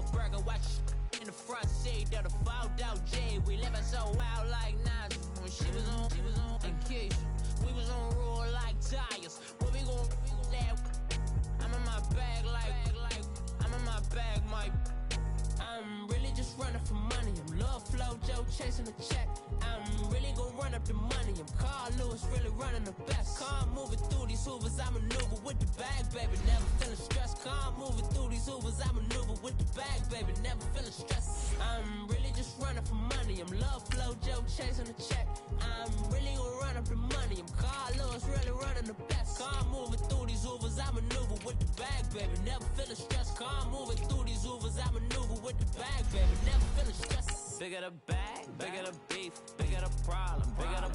a burger, watch in the front seat of the fouled out J. We living so wild like Nas. When she was on vacation, we was on roll like tires. What we gon' that? I'm in my bag like I'm in my bag, Mike. I'm really just running for money. I'm Love Flow Joe chasing the check. I'm really gon' run up the money. I'm Carl Lewis, really running the best. Car moving through these Hoovers, I maneuver with the bag, baby. Never feeling stressed. Car moving through these Hoovers, I maneuver with the bag, baby. Never feeling stressed. I'm really just running for money. I'm Love Flow Joe chasing the check. I'm really gon' run up the money. I'm Carl Lewis, really running the best. Car moving through these Hoovers, I maneuver with the bag, baby. Never feeling stressed. Car moving through these Hoovers, I maneuver with the bag, baby. Never feeling stressed. Bigger the bag, bigger the beef, bigger the problem, bigger the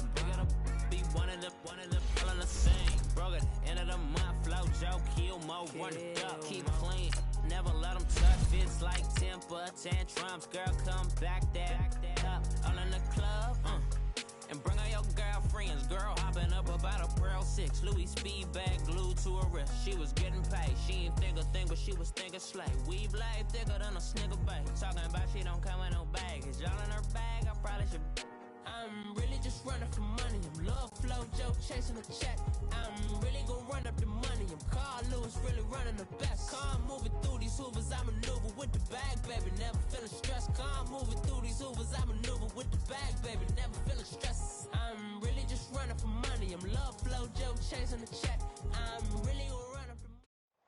be one in the all in the same. Broke at the end of the month, flow Joe, kill mo, run it up, keep clean. Never let them touch, fits like temper tantrums. Girl, come back that up, all in the club, and bring all your girlfriends. Girl hopping up about a Pearl 6, Louis speed bag glued to her wrist. She was getting paid, she ain't think a thing, but she was thinking slay. We blade thicker than a snigger bag. Talking about she don't come with no baggage. Y'all in her bag, I probably should. I'm really just running for money. I'm Love Flow Joe chasing the check. I'm really gon' run up the money. I'm Carl Lewis, really running the best. Car moving through these Hoovers, I maneuver with the bag, baby. Never feeling stressed. Car moving through these Hoovers, I maneuver with the bag, baby. Never feeling stressed. I'm really just running for money. I'm Love Flow Joe chasing the check. I'm really gon' run up the money.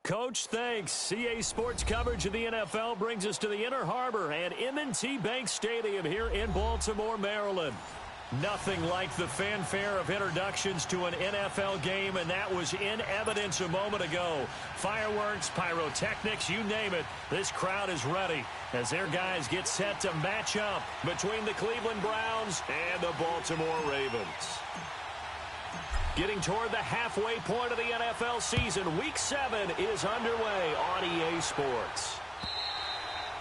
Coach, thanks. CA Sports coverage of the NFL brings us to the Inner Harbor and M&T Bank Stadium here in Baltimore, Maryland. Nothing like the fanfare of introductions to an NFL game, and that was in evidence a moment ago. Fireworks, pyrotechnics, you name it. This crowd is ready as their guys get set to match up between the Cleveland Browns and the Baltimore Ravens. Getting toward the halfway point of the NFL season, Week 7 is underway on EA Sports.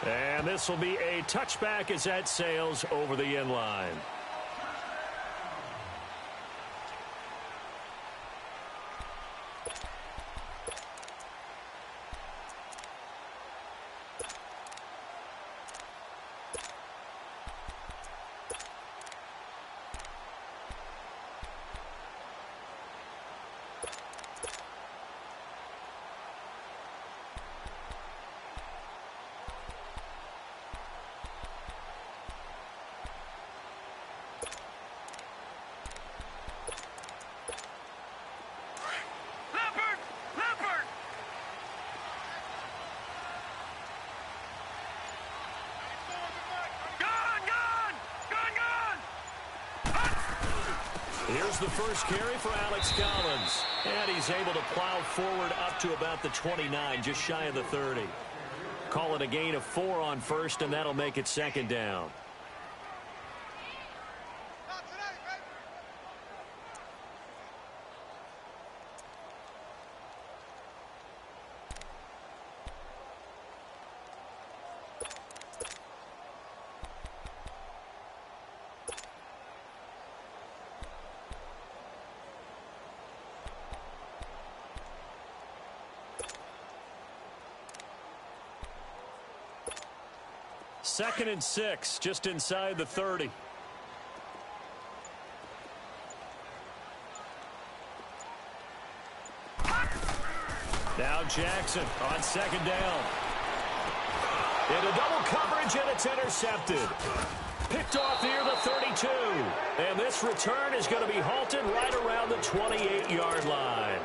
And this will be a touchback as that sails over the end line. Here's the first carry for Alex Collins. And he's able to plow forward up to about the 29, just shy of the 30. Call it a gain of 4 on first, and that'll make it second down. Second and 6, just inside the 30. Now Jackson on second down. Into double coverage, and it's intercepted. Picked off near the 32. And this return is going to be halted right around the 28-yard line.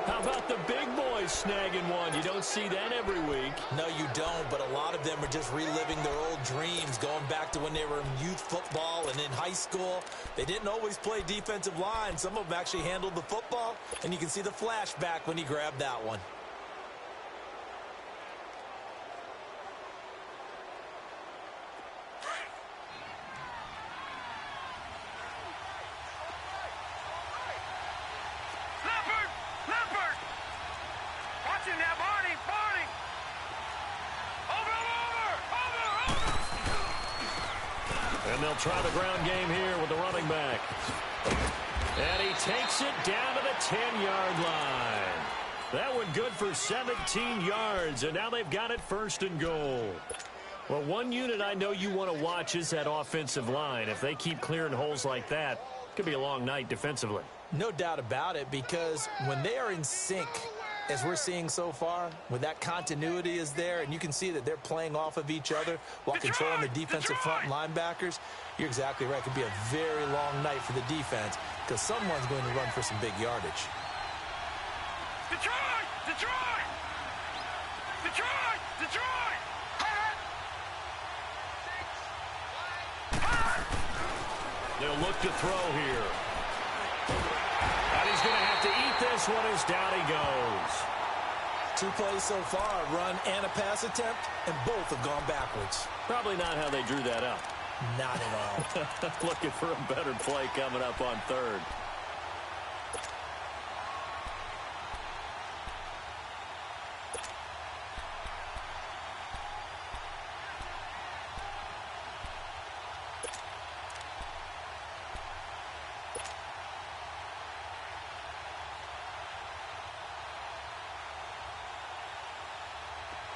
How about the big boys snagging one? You don't see that every week. No, you don't, but a lot of them are just reliving their old dreams, going back to when they were in youth football and in high school. They didn't always play defensive line. Some of them actually handled the football, and you can see the flashback when he grabbed that one. And they'll try the ground game here with the running back. And he takes it down to the 10-yard line. That one good for 17 yards, and now they've got it 1st and goal. Well, one unit I know you want to watch is that offensive line. If they keep clearing holes like that, it could be a long night defensively. No doubt about it, because when they are in sync, as we're seeing so far, when that continuity is there, and you can see that they're playing off of each other while controlling the defensive front linebackers, you're exactly right. It could be a very long night for the defense because someone's going to run for some big yardage. Detroit! Detroit! Detroit! Detroit! They'll look to throw here. And he's going to have to eat this one as down he goes. 2 plays so far, a run and a pass attempt, and both have gone backwards. Probably not how they drew that up. Not at all. Looking for a better play coming up on 3rd.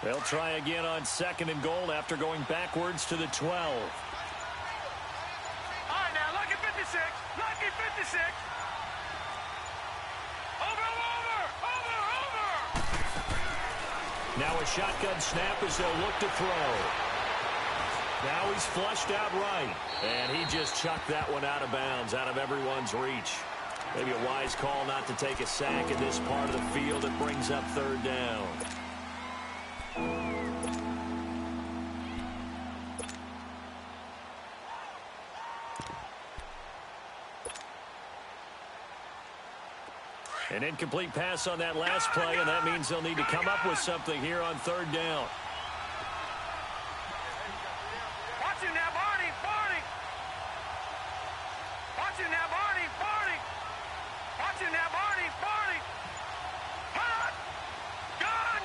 They'll try again on 2nd and goal after going backwards to the 12. All right, now, lucky 56. Lucky 56. Over. Now a shotgun snap as they'll look to throw. Now he's flushed out right. And he just chucked that one out of bounds, out of everyone's reach. Maybe a wise call not to take a sack in this part of the field that brings up 3rd down. An incomplete pass on that last play, and that means they'll need to come up with something here on 3rd down. Watch him now, Barney. Watch him now, Barney. Watch him now, Barney. Hot! Gun!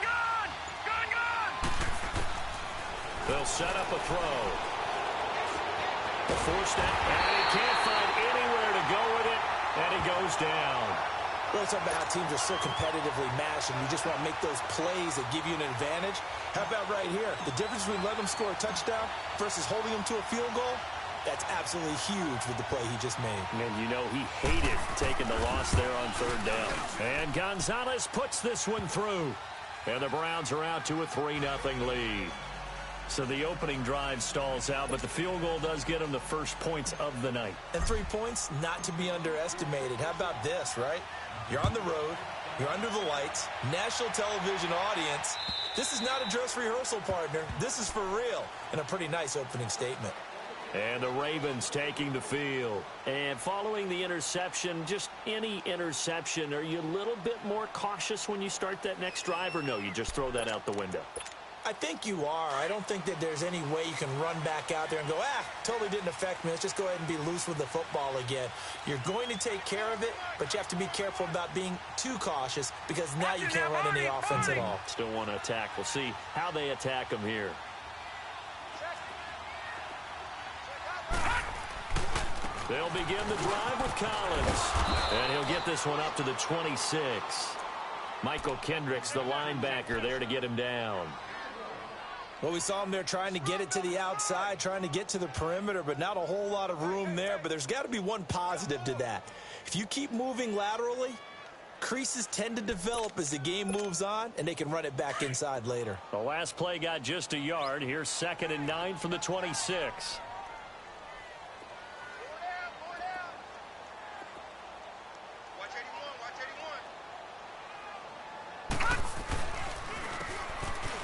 They'll set up a throw. A 4-step, and he can't find anywhere to go with it, and he goes down. Well, it's about how teams are so competitively matched, and you just want to make those plays that give you an advantage. How about right here? The difference between letting them score a touchdown versus holding them to a field goal, that's absolutely huge with the play he just made. And you know he hated taking the loss there on 3rd down. And Gonzalez puts this one through. And the Browns are out to a 3-0 lead. So the opening drive stalls out, but the field goal does get them the first points of the night. And 3 points, not to be underestimated. How about this, right? You're on the road. You're under the lights. National television audience. This is not a dress rehearsal, partner. This is for real. And a pretty nice opening statement. And the Ravens taking the field. And following the interception, just any interception, are you a little bit more cautious when you start that next drive, or no, you just throw that out the window? I think you are. I don't think that there's any way you can run back out there and go, totally didn't affect me. Let's just go ahead and be loose with the football again. You're going to take care of it, but you have to be careful about being too cautious because now you can't run any offense at all. Still want to attack. We'll see how they attack them here. They'll begin the drive with Collins. And he'll get this one up to the 26. Michael Kendricks, the linebacker, there to get him down. Well, we saw him there trying to get it to the outside, trying to get to the perimeter, but not a whole lot of room there. But there's got to be one positive to that. If you keep moving laterally, creases tend to develop as the game moves on, and they can run it back inside later. The last play got just a yard. Here's 2nd and 9 from the 26.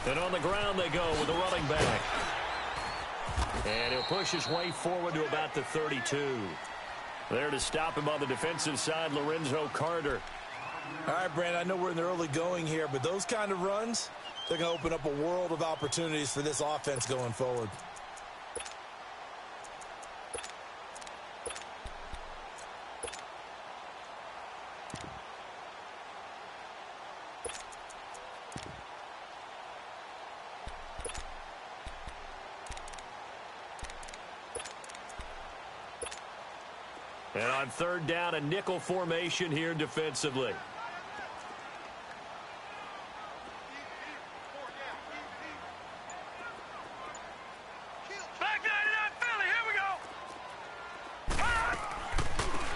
And on the ground they go with a running back. And he'll push his way forward to about the 32. There to stop him on the defensive side, Lorenzo Carter. All right, Brandon, I know we're in the early going here, but those kind of runs, they're going to open up a world of opportunities for this offense going forward. And on 3rd down, a nickel formation here defensively.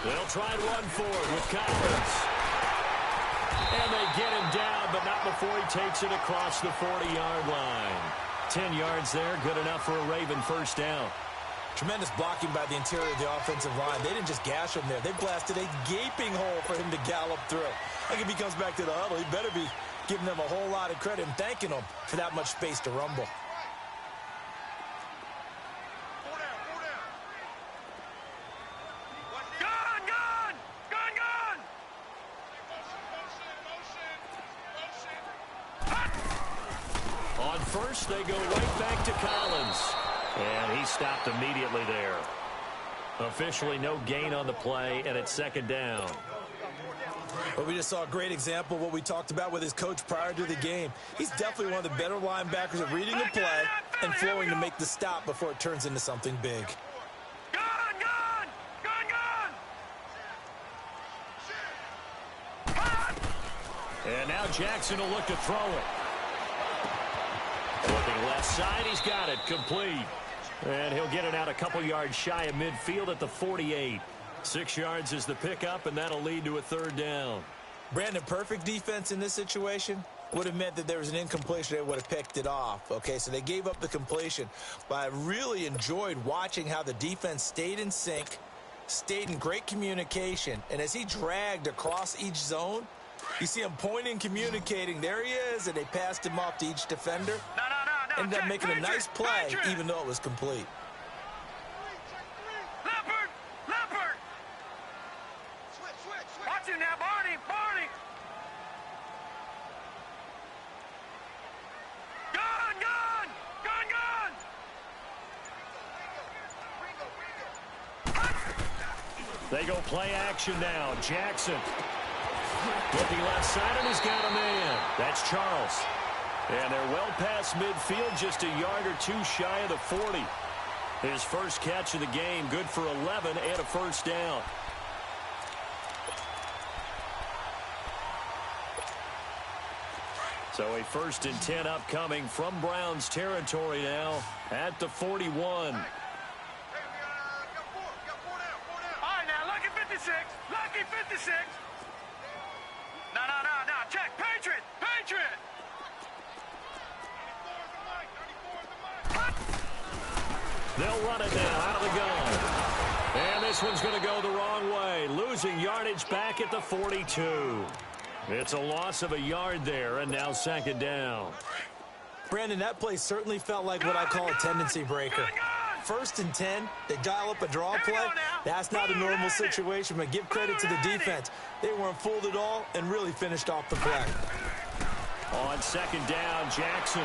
They'll try and run for it with Collins. And they get him down, but not before he takes it across the 40-yard line. 10 yards there, good enough for a Raven first down. Tremendous blocking by the interior of the offensive line. They didn't just gash him there. They blasted a gaping hole for him to gallop through. I think if he comes back to the huddle, he better be giving them a whole lot of credit and thanking them for that much space to rumble. On first, they go right back to Collins. And he stopped immediately there. Officially no gain on the play, and it's second down. But we just saw a great example of what we talked about with his coach prior to the game. He's definitely one of the better linebackers at reading the play and flowing to make the stop before it turns into something big. And now Jackson will look to throw it. Looking left side, he's got it. Complete. And he'll get it out a couple yards shy of midfield at the 48. 6 yards is the pickup, and that'll lead to a third down. Brandon, perfect defense in this situation would have meant that there was an incompletion. They would have picked it off. Okay, so they gave up the completion. But I really enjoyed watching how the defense stayed in sync, stayed in great communication. And as he dragged across each zone, you see him pointing, communicating. There he is, and they passed him off to each defender. Ended up making a nice play, even though it was complete. Leopard! Switch! Watch him now, Barney! Gun! They go play action now. Jackson. Looking left side, and he's got a man. That's Charles. And they're well past midfield, just a yard or two shy of the 40. His first catch of the game, good for 11 and a first down. So a 1st and 10 upcoming from Browns territory now at the 41. All right, now, lucky 56. Lucky 56. No. Check. Patriot. They'll run it now out of the gun. And this one's going to go the wrong way. Losing yardage back at the 42. It's a loss of a yard there, and now second down. Brandon, that play certainly felt like what I call a tendency breaker. 1st and 10, they dial up a draw play. That's not a normal situation, but give credit to the defense. They weren't fooled at all and really finished off the play. On second down, Jackson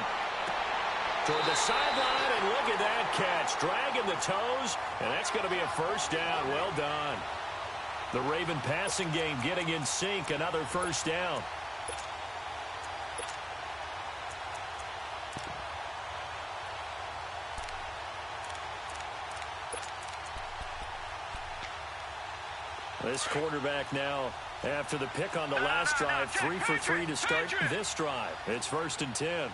toward the sideline, and look at that catch. Dragging the toes, and that's going to be a first down. Well done. The Raven passing game getting in sync, another first down. This quarterback now, after the pick on the last drive, 3 for 3 to start this drive. It's 1st and 10.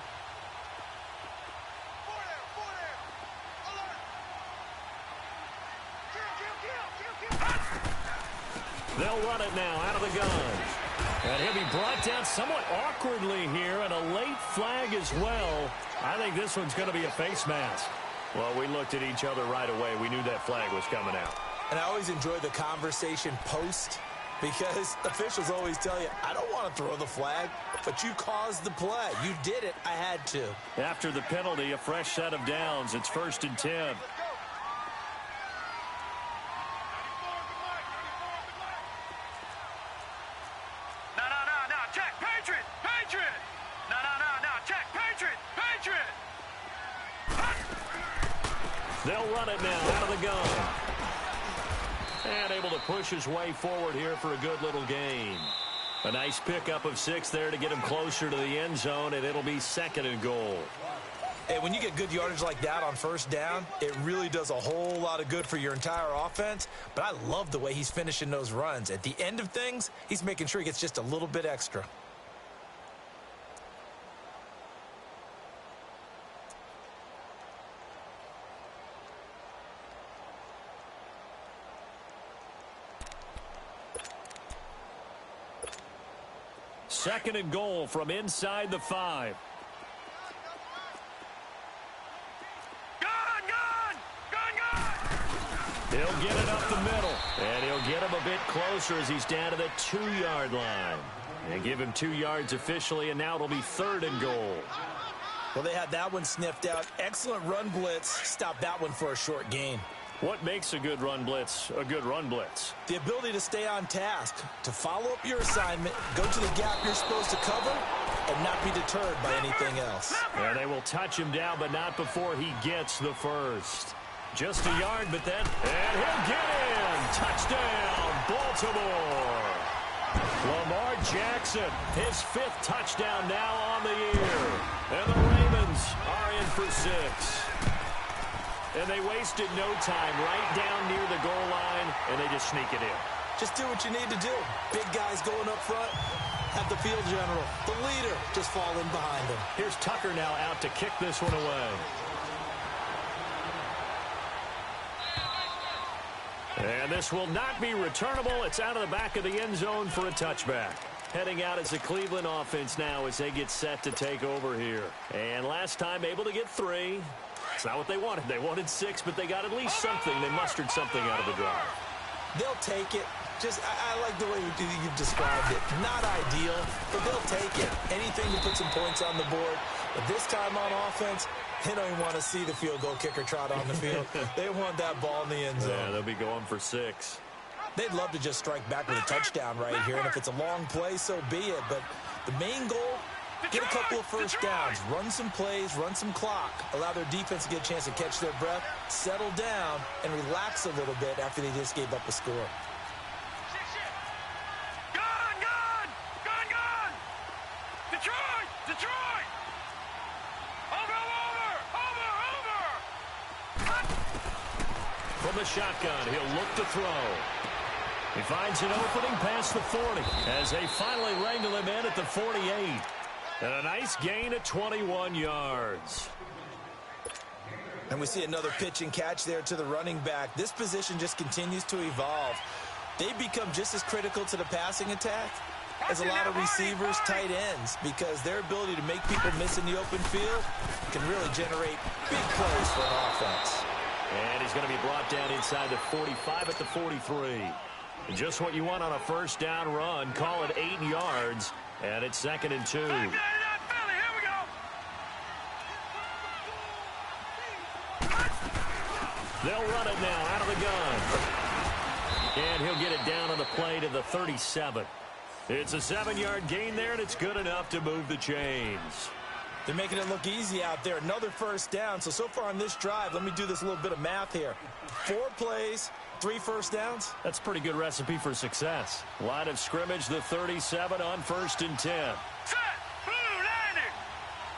They'll run it now out of the gun. And he'll be brought down somewhat awkwardly here, and a late flag as well. I think this one's going to be a face mask. Well, we looked at each other right away. We knew that flag was coming out. And I always enjoy the conversation post, because officials always tell you, I don't want to throw the flag, but you caused the play. You did it. I had to. After the penalty, a fresh set of downs. It's 1st and 10. Check. Patriot. No. Check. Patriot. They'll run it now out of the gun. And able to push his way forward here for a good little gain. A nice pickup of 6 there to get him closer to the end zone, and it'll be 2nd and goal. Hey, when you get good yardage like that on first down, it really does a whole lot of good for your entire offense. But I love the way he's finishing those runs. At the end of things, he's making sure he gets just a little bit extra. second and goal from inside the 5. He'll get it up the middle, and he'll get him a bit closer as he's down to the 2-yard line. And give him 2 yards officially, and now it'll be third and goal. Well, they had that one sniffed out. Excellent run blitz. Stop that one for a short gain. What makes a good run blitz a good run blitz? The ability to stay on task, to follow up your assignment, go to the gap you're supposed to cover, and not be deterred by anything else. And they will touch him down, but not before he gets the first. Just a yard, but then, and he'll get in. Touchdown, Baltimore. Lamar Jackson, his 5th touchdown now on the year. And the Ravens are in for 6. And they wasted no time right down near the goal line, and they just sneak it in. Just do what you need to do. Big guys going up front. Have the field general, the leader, just fall in behind him. Here's Tucker now out to kick this one away. And this will not be returnable. It's out of the back of the end zone for a touchback. Heading out as the Cleveland offense now as they get set to take over here. And last time able to get 3. It's not what they wanted. They wanted 6, but they got at least something. They mustered something out of the drive. They'll take it. I like the way you've described it. Not ideal, but they'll take it. Anything to put some points on the board. But this time on offense, they don't even want to see the field goal kicker trot on the field. They want that ball in the end zone. Yeah, they'll be going for 6. They'd love to just strike back with a touchdown right here, and if it's a long play, so be it. But the main goal, get a couple of first downs, run some plays, run some clock, allow their defense to get a chance to catch their breath, settle down, and relax a little bit after they just gave up a score. Detroit! From the shotgun, he'll look to throw. He finds an opening past the 40 as they finally wrangle him in at the 48. And a nice gain at 21 yards. And we see another pitch and catch there to the running back. This position just continues to evolve. They become just as critical to the passing attack as a lot of receivers, tight ends, because their ability to make people miss in the open field can really generate big plays for an offense. And he's going to be brought down inside the 45 at the 43. Just what you want on a first down run. Call it 8 yards, and it's 2nd and 2. They'll run it now out of the gun. And he'll get it down on the play to the 37. It's a 7-yard gain there, and it's good enough to move the chains. They're making it look easy out there. Another first down. So far on this drive, let me do this little bit of math here. 4 plays, 3 first downs. That's a pretty good recipe for success. Line of scrimmage, the 37 on 1st and 10. Set! Blue 90!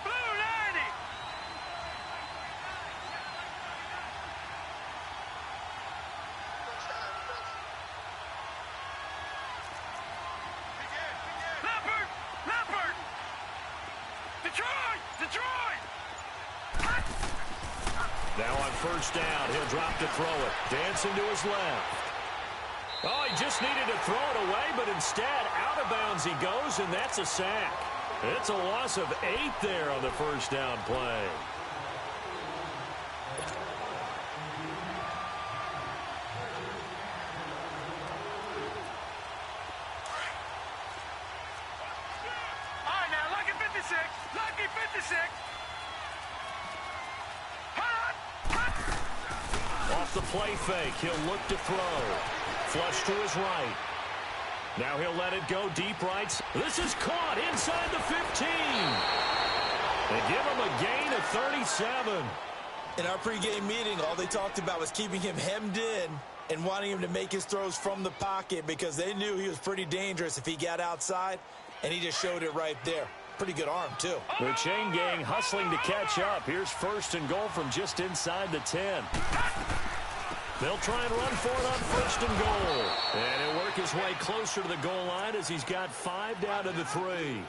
Blue 90! Leopard! Detroit! Now on first down, he'll drop to throw it. Dancing to his left. Oh, he just needed to throw it away, but instead, out of bounds he goes, and that's a sack. It's a loss of 8 there on the first down play. All right, now, lucky 56. Lucky 56. Off the play fake, he'll look to throw. Flush to his right. Now he'll let it go deep right. This is caught inside the 15. They give him a gain of 37. In our pregame meeting, all they talked about was keeping him hemmed in and wanting him to make his throws from the pocket because they knew he was pretty dangerous if he got outside, and he just showed it right there. Pretty good arm, too. The chain gang hustling to catch up. Here's 1st and goal from just inside the 10. They'll try and run for it on 1st and goal. And he'll work his way closer to the goal line as he's got 5 down to the 3.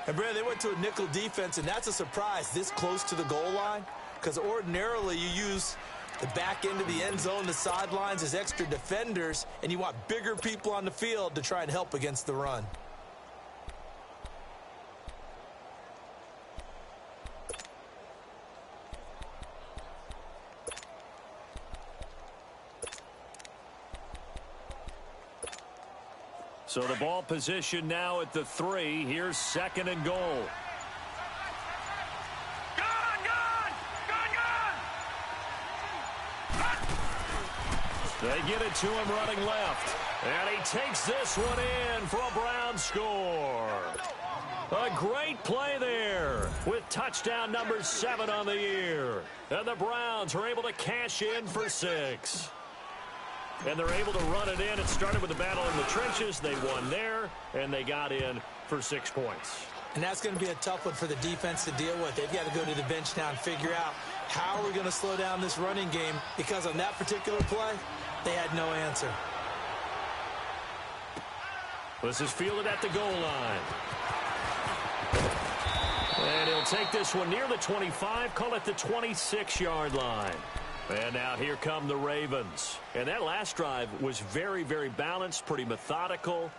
And, Brad, they went to a nickel defense, and that's a surprise this close to the goal line because ordinarily you use the back end of the end zone, the sidelines as extra defenders, and you want bigger people on the field to try and help against the run. So the ball position now at the 3. Here's 2nd and goal. They get it to him running left. And he takes this one in for a Brown score. A great play there with touchdown number 7 on the year. And the Browns are able to cash in for 6. And they're able to run it in. It started with the battle in the trenches. They won there, and they got in for 6 points. And that's going to be a tough one for the defense to deal with. They've got to go to the bench now and figure out how are we going to slow down this running game, because on that particular play, they had no answer. This is fielded at the goal line. And he'll take this one near the 25, call it the 26-yard line. And now here come the Ravens. And that last drive was very, very balanced, pretty methodical.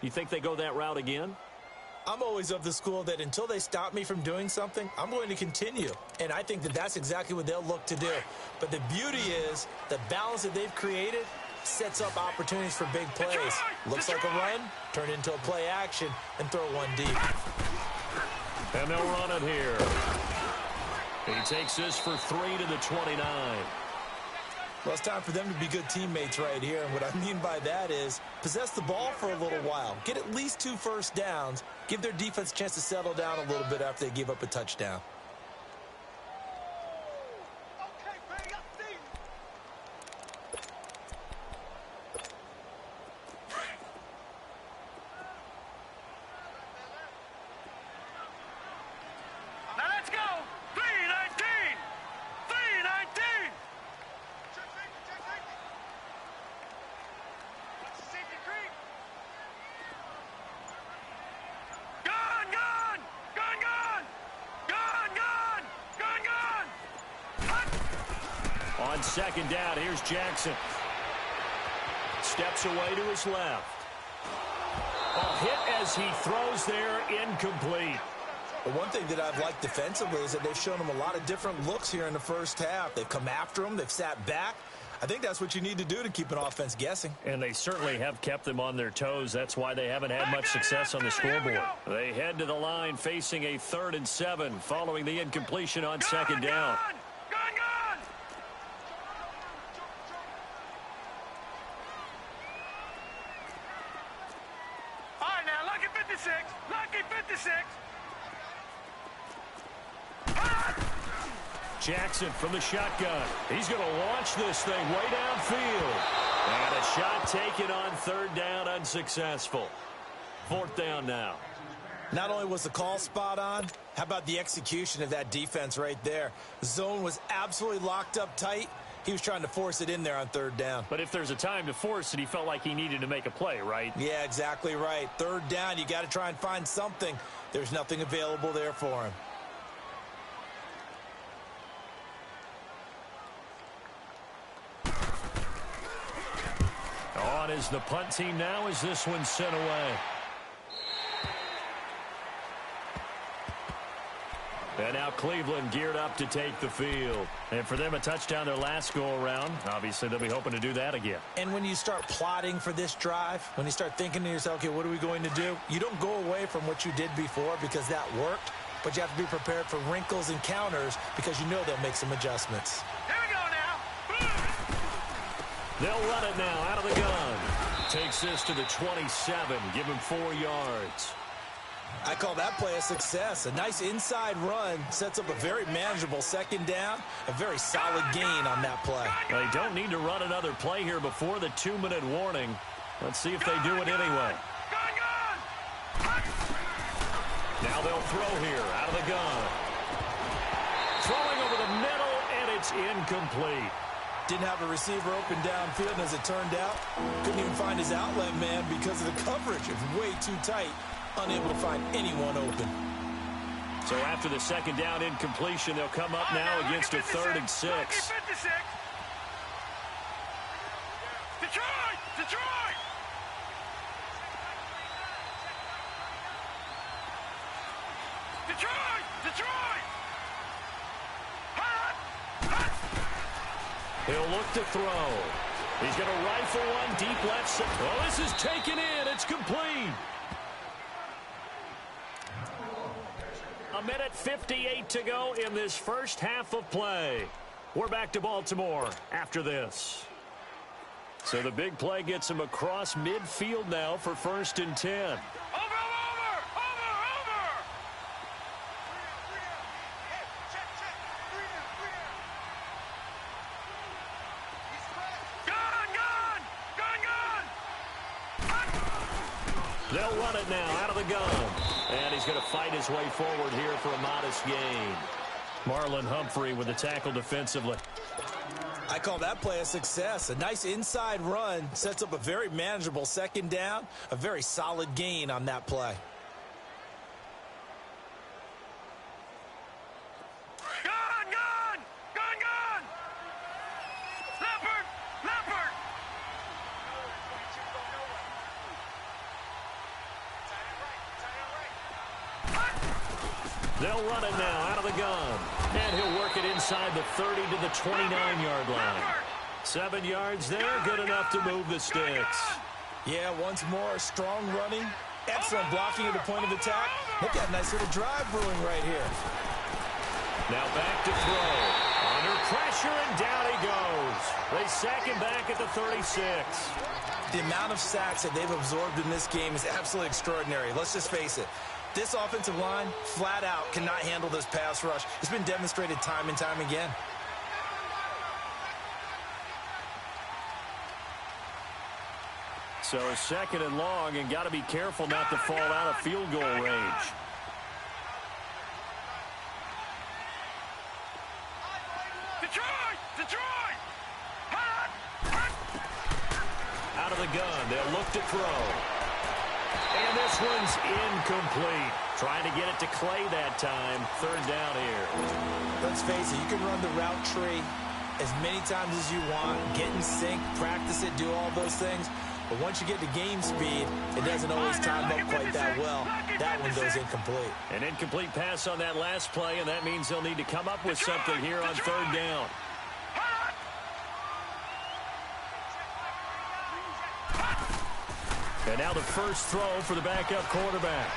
You think they go that route again? I'm always of the school that until they stop me from doing something, I'm going to continue. And I think that that's exactly what they'll look to do. But the beauty is the balance that they've created sets up opportunities for big plays. Looks like a run, turn into a play action, and throw one deep. And they'll run it here. He takes this for 3 to the 29. Well, it's time for them to be good teammates right here. And what I mean by that is possess the ball for a little while. Get at least 2 first downs. Give their defense a chance to settle down a little bit after they give up a touchdown. On 2nd down, here's Jackson. Steps away to his left. A hit as he throws there, incomplete. The one thing that I've liked defensively is that they've shown him a lot of different looks here in the first half. They've come after him. They've sat back. I think that's what you need to do to keep an offense guessing. And they certainly have kept them on their toes. That's why they haven't had much success on the scoreboard. They head to the line facing a 3rd and 7 following the incompletion on 2nd down. Jackson from the shotgun. He's going to launch this thing way downfield. And a shot taken on 3rd down, unsuccessful. 4th down now. Not only was the call spot on, how about the execution of that defense right there? Zone was absolutely locked up tight. He was trying to force it in there on 3rd down. But if there's a time to force it, he felt like he needed to make a play, right? Yeah, exactly right. 3rd down, you got to try and find something. There's nothing available there for him. On is the punt team now as this one's sent away. And now Cleveland geared up to take the field. And for them, a touchdown their last go-around. Obviously, they'll be hoping to do that again. And when you start plotting for this drive, when you start thinking to yourself, okay, what are we going to do? You don't go away from what you did before because that worked, but you have to be prepared for wrinkles and counters because you know they'll make some adjustments. Here we go now. They'll run it now out of the gun. Takes this to the 27. Give him 4 yards. I call that play a success. A nice inside run sets up a very manageable 2nd down. A very solid gain on that play. They don't need to run another play here before the 2-minute warning. Let's see if they do it anyway. Now they'll throw here out of the gun. Throwing over the middle, and it's incomplete. Didn't have a receiver open downfield, and as it turned out, couldn't even find his outlet man because of the coverage. It was way too tight, unable to find anyone open. So after the 2nd down incompletion, they'll come up now against a 3rd and 6. Detroit! Detroit! Detroit! Detroit! He'll look to throw. He's going to rifle one deep left side. Oh, this is taken in. It's complete. 1:58 to go in this first half of play. We're back to Baltimore after this. So the big play gets him across midfield now for 1st and 10. They'll run it now out of the gun. And he's going to fight his way forward here for a modest gain. Marlon Humphrey with the tackle defensively. I call that play a success. A nice inside run sets up a very manageable 2nd down. A very solid gain on that play. They'll run it now out of the gun. And he'll work it inside the 30 to the 29-yard line. 7 yards there, good enough to move the sticks. Yeah, once more, strong running. Excellent blocking at the point of attack. They've got a nice little drive brewing right here. Now back to throw. Under pressure, and down he goes. They sack him back at the 36. The amount of sacks that they've absorbed in this game is absolutely extraordinary. Let's just face it. This offensive line, flat out, cannot handle this pass rush. It's been demonstrated time and time again. So 2nd and long, and got to be careful not to fall out of field goal range. Detroit! Out of the gun, they'll look to throw. And this one's incomplete. Trying to get it to Clay that time. 3rd down here. Let's face it, you can run the route tree as many times as you want, get in sync, practice it, do all those things. But once you get to game speed, it doesn't always time up quite that well. That one goes incomplete. An incomplete pass on that last play, and that means they'll need to come up with something here on 3rd down. And now the first throw for the backup quarterback.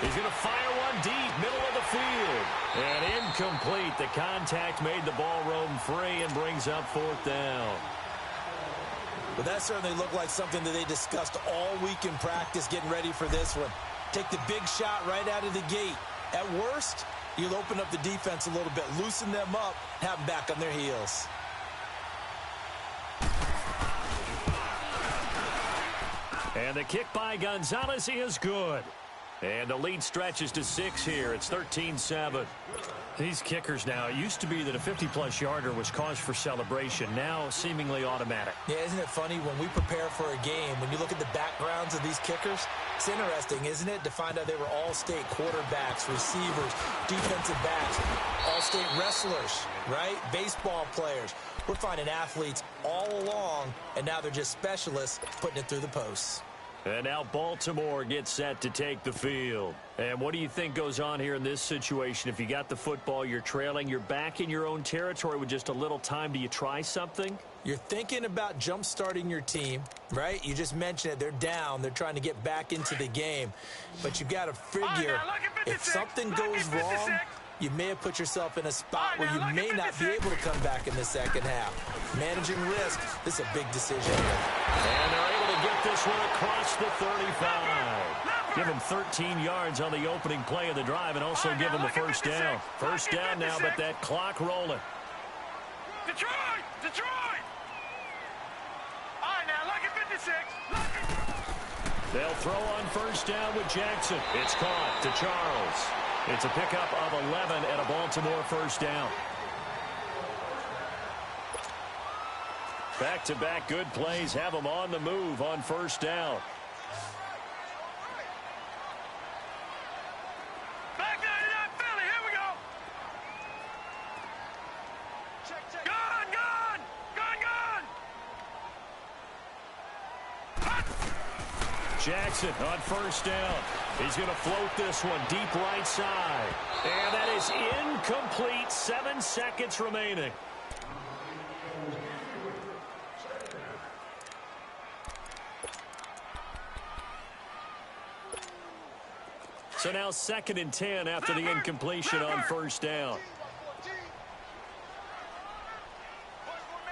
He's going to fire one deep, middle of the field. And incomplete. The contact made the ball roam free and brings up 4th down. But that certainly looked like something that they discussed all week in practice getting ready for this one. Take the big shot right out of the gate. At worst, you'll open up the defense a little bit, loosen them up, have them back on their heels. And the kick by Gonzalez is good. And the lead stretches to 6 here. It's 13-7. These kickers now, it used to be that a 50-plus yarder was cause for celebration. Now seemingly automatic. Yeah, isn't it funny when we prepare for a game, when you look at the backgrounds of these kickers, it's interesting, isn't it, to find out they were all-state quarterbacks, receivers, defensive backs, all-state wrestlers, right? Baseball players. We're finding athletes all along, and now they're just specialists putting it through the posts. And now Baltimore gets set to take the field. And what do you think goes on here in this situation? If you got the football, you're trailing, you're back in your own territory with just a little time. Do you try something? You're thinking about jump-starting your team, right? You just mentioned it. They're down. They're trying to get back into the game. But you've got to figure if something goes wrong, you may have put yourself in a spot where you may not be able to come back in the second half. Managing risk, this is a big decision here. And they're able to get this one across the 35. Give them 13 yards on the opening play of the drive and also give them a first down. First down now, but that clock rolling. Detroit! All right, now, look at 56. They'll throw on first down with Jackson. It's caught to Charles. It's a pickup of 11 and a Baltimore first down. Back-to-back good plays have them on the move on first down. Back 99 Philly, here we go. Gun! Jackson on first down. He's going to float this one deep right side. And that is incomplete. 7 seconds remaining. So now 2nd and 10 after the incompletion on first down.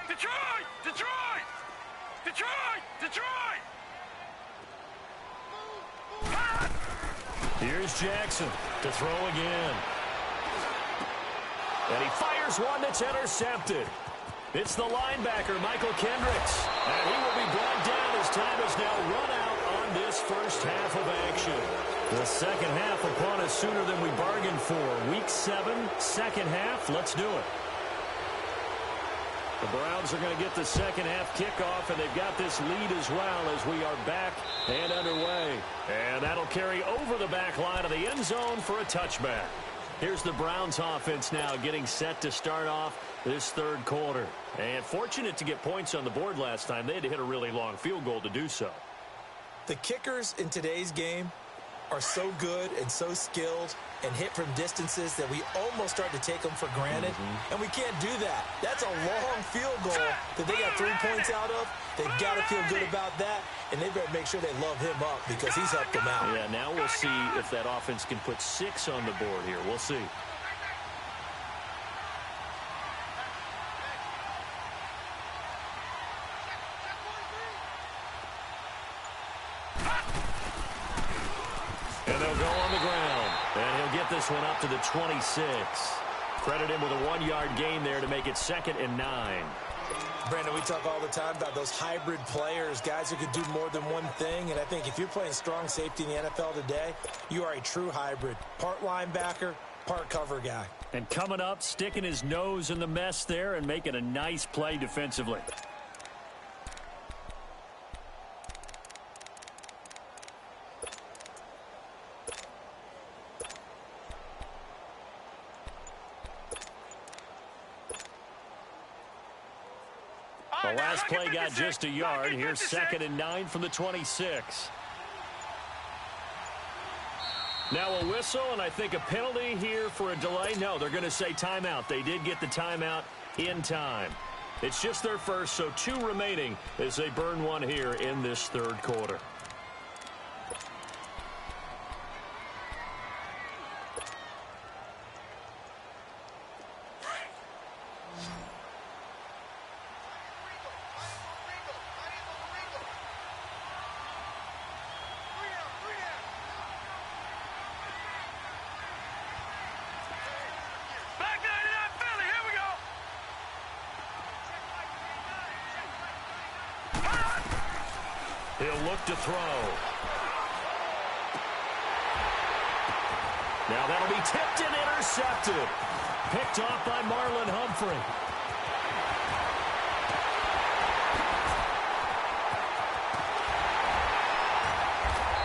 Detroit! Detroit! Detroit! Detroit! Here's Jackson to throw again. And he fires one that's intercepted. It's the linebacker, Michael Kendricks. And he will be brought down as time is now run out on this first half of action. The second half upon us sooner than we bargained for. Week 7, second half. Let's do it. The Browns are going to get the second half kickoff, and they've got this lead as well as we are back and underway. And that'll carry over the back line of the end zone for a touchback. Here's the Browns offense now getting set to start off this third quarter. And fortunate to get points on the board last time. They had to hit a really long field goal to do so. The kickers in today's game are so good and so skilled and hit from distances that we almost start to take them for granted. And we can't do that. That's a long field goal that they got 3 points out of. They've got to feel good about that, and they better make sure they love him up because he's helped them out. Yeah, now we'll see if that offense can put 6 on the board here. We'll see. And they'll go on the ground. And he'll get this one up to the 26. Credit him with a 1-yard gain there to make it 2nd and 9. Brandon, we talk all the time about those hybrid players, guys who could do more than one thing. And I think if you're playing strong safety in the NFL today, you are a true hybrid. Part linebacker, part cover guy. And coming up, sticking his nose in the mess there and making a nice play defensively. The last play got just a yard. Here's 2nd and 9 from the 26. Now a whistle, and I think a penalty here for a delay. No, they're going to say timeout. They did get the timeout in time. It's just their first, so 2 remaining as they burn one here in this third quarter. He'll look to throw. Now that'll be tipped and intercepted. Picked off by Marlon Humphrey.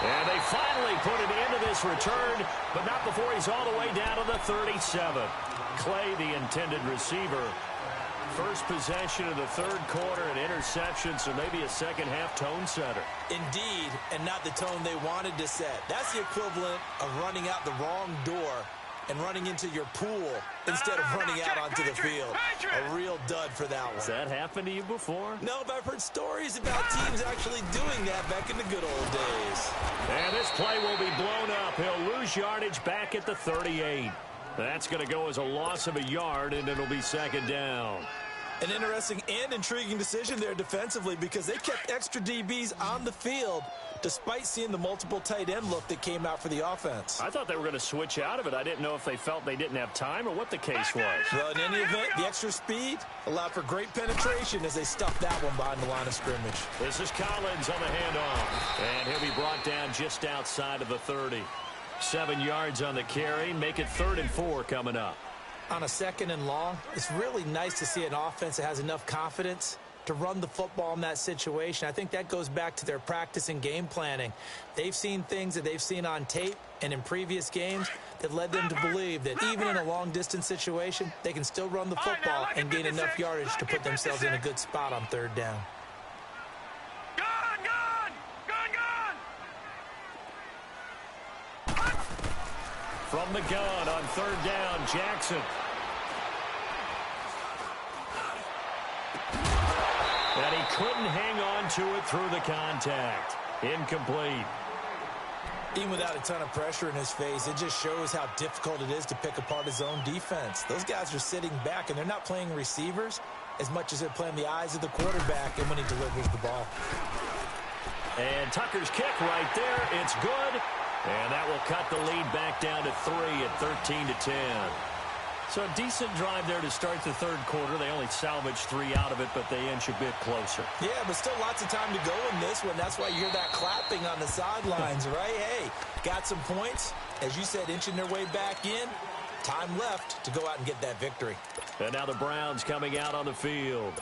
And they finally put him into this return, but not before he's all the way down to the 37. Clay, the intended receiver. First possession of the third quarter, an interception, so maybe a second half tone setter. Indeed, and not the tone they wanted to set. That's the equivalent of running out the wrong door and running into your pool instead of running out onto the field. A real dud for that one. Has that happened to you before? No, but I've heard stories about teams actually doing that back in the good old days. And this play will be blown up. He'll lose yardage back at the 38. That's going to go as a loss of a yard, and it'll be 2nd down. An interesting and intriguing decision there defensively because they kept extra DBs on the field despite seeing the multiple tight end look that came out for the offense. I thought they were going to switch out of it. I didn't know if they felt they didn't have time or what the case was. Well, in any event, the extra speed allowed for great penetration as they stuffed that one behind the line of scrimmage. This is Collins on the handoff, and he'll be brought down just outside of the 30. 7 yards on the carry. Make it 3rd and 4 coming up. On a 2nd and long, it's really nice to see an offense that has enough confidence to run the football in that situation. I think that goes back to their practice and game planning. They've seen things that they've seen on tape and in previous games that led them to believe that even in a long-distance situation, they can still run the football and gain enough yardage to put themselves in a good spot on 3rd down. From the gun on 3rd down, Jackson. And he couldn't hang on to it through the contact. Incomplete. Even without a ton of pressure in his face, it just shows how difficult it is to pick apart his own defense. Those guys are sitting back, and they're not playing receivers as much as they're playing the eyes of the quarterback and when he delivers the ball. And Tucker's kick right there. It's good. And that will cut the lead back down to 3 at 13-10. So a decent drive there to start the third quarter. They only salvaged 3 out of it, but they inch a bit closer. Yeah, but still lots of time to go in this one. That's why you hear that clapping on the sidelines, right? Hey, got some points. As you said, inching their way back in. Time left to go out and get that victory. And now the Browns coming out on the field.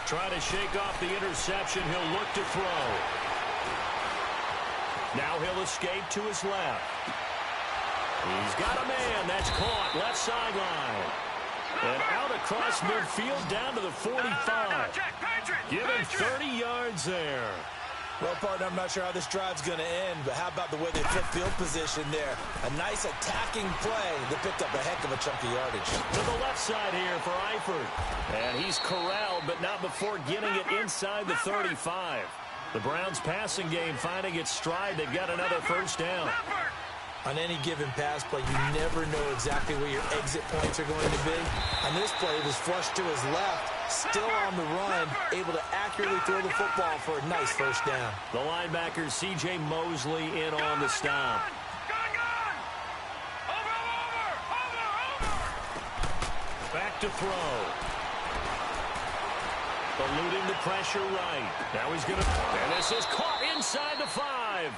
Trying to shake off the interception. He'll look to throw. Now he'll escape to his left. He's got a man. That's caught. Left sideline. And out across midfield down to the 45. Give him 30 yards there. Well, partner, I'm not sure how this drive's going to end, but how about the way they flip field position there? A nice attacking play that picked up a heck of a chunk of yardage. To the left side here for Eifert. And he's corralled, but not before getting it inside the 35. The Browns' passing game finding its stride. They've got another first down. On any given pass play, you never know exactly where your exit points are going to be. On this play, it was flushed to his left, still on the run, able to accurately throw the football for a nice first down. The linebacker, C.J. Mosley, in on the stop. Back to throw. Eluding the pressure right. Now he's going to... And this is caught inside the 5.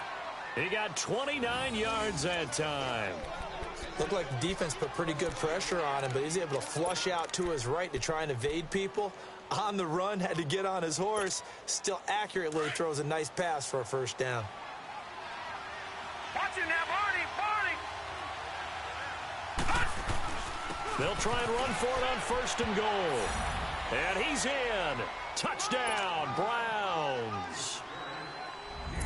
He got 29 yards that time. Looked like the defense put pretty good pressure on him, but he's able to flush out to his right to try and evade people. On the run, had to get on his horse. Still accurately throws a nice pass for a first down. Watch it now, Barney. They'll try and run for it on 1st and goal. And he's in. Touchdown, Browns.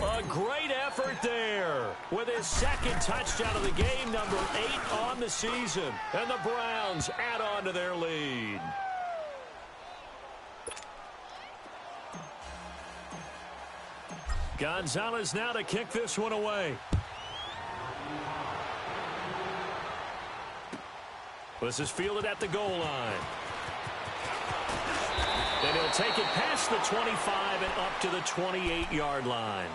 A great effort there with his second touchdown of the game, number 8 on the season. And the Browns add on to their lead. Gonzalez now to kick this one away. This is fielded at the goal line. And he'll take it past the 25 and up to the 28-yard line.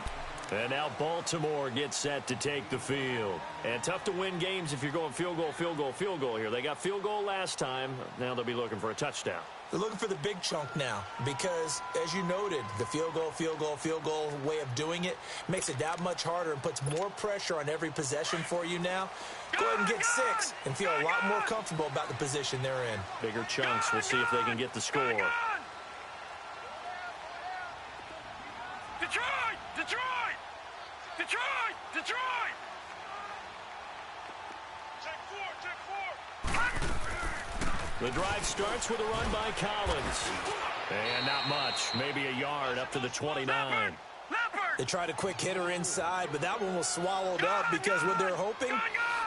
And now Baltimore gets set to take the field. And tough to win games if you're going field goal, field goal, field goal here. They got field goal last time. Now they'll be looking for a touchdown. They're looking for the big chunk now because, as you noted, the field goal way of doing it makes it that much harder and puts more pressure on every possession for you now. Go ahead and get 6 and feel a lot more comfortable about the position they're in. Bigger chunks. We'll see if they can get the score. Detroit! The drive starts with a run by Collins. And not much. Maybe a yard up to the 29. They tried a quick hitter inside, but that one was swallowed up because what they're hoping,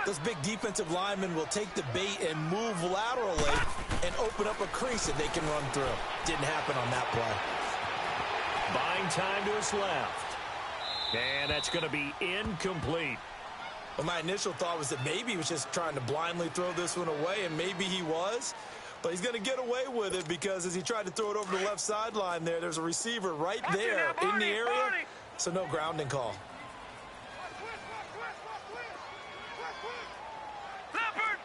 those big defensive linemen will take the bait and move laterally and open up a crease that they can run through. Didn't happen on that play. Buying time to his left. And that's going to be incomplete. Well, my initial thought was that maybe he was just trying to blindly throw this one away, and maybe he was. But he's going to get away with it because as he tried to throw it over the left sideline there's a receiver right there in the area. So no grounding call. Leopard!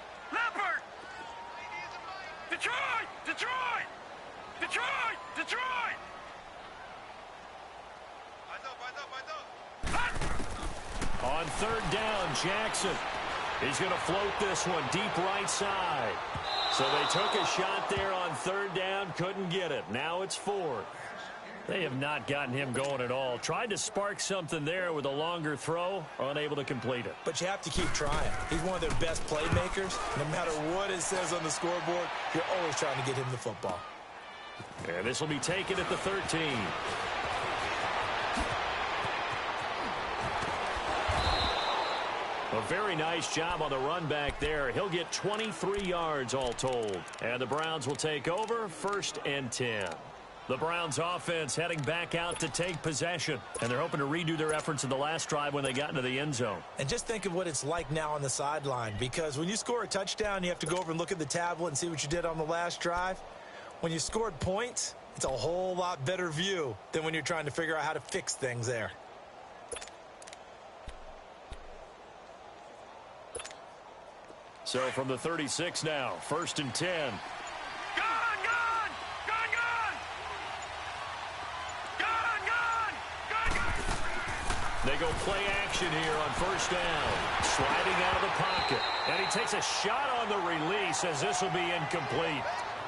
Detroit! On 3rd down, Jackson. He's going to float this one deep right side. So they took a shot there on 3rd down, couldn't get it. Now it's 4th. They have not gotten him going at all. Tried to spark something there with a longer throw, unable to complete it. But you have to keep trying. He's one of their best playmakers. No matter what it says on the scoreboard, you're always trying to get him the football. And this will be taken at the 13. A very nice job on the run back there. He'll get 23 yards all told. And the Browns will take over 1st and 10. The Browns offense heading back out to take possession. And they're hoping to redo their efforts in the last drive when they got into the end zone. And just think of what it's like now on the sideline. Because when you score a touchdown, you have to go over and look at the tablet and see what you did on the last drive. When you scored points, it's a whole lot better view than when you're trying to figure out how to fix things there. So from the 36 now, 1st and 10. They go play action here on 1st down. Sliding out of the pocket. And he takes a shot on the release as this will be incomplete.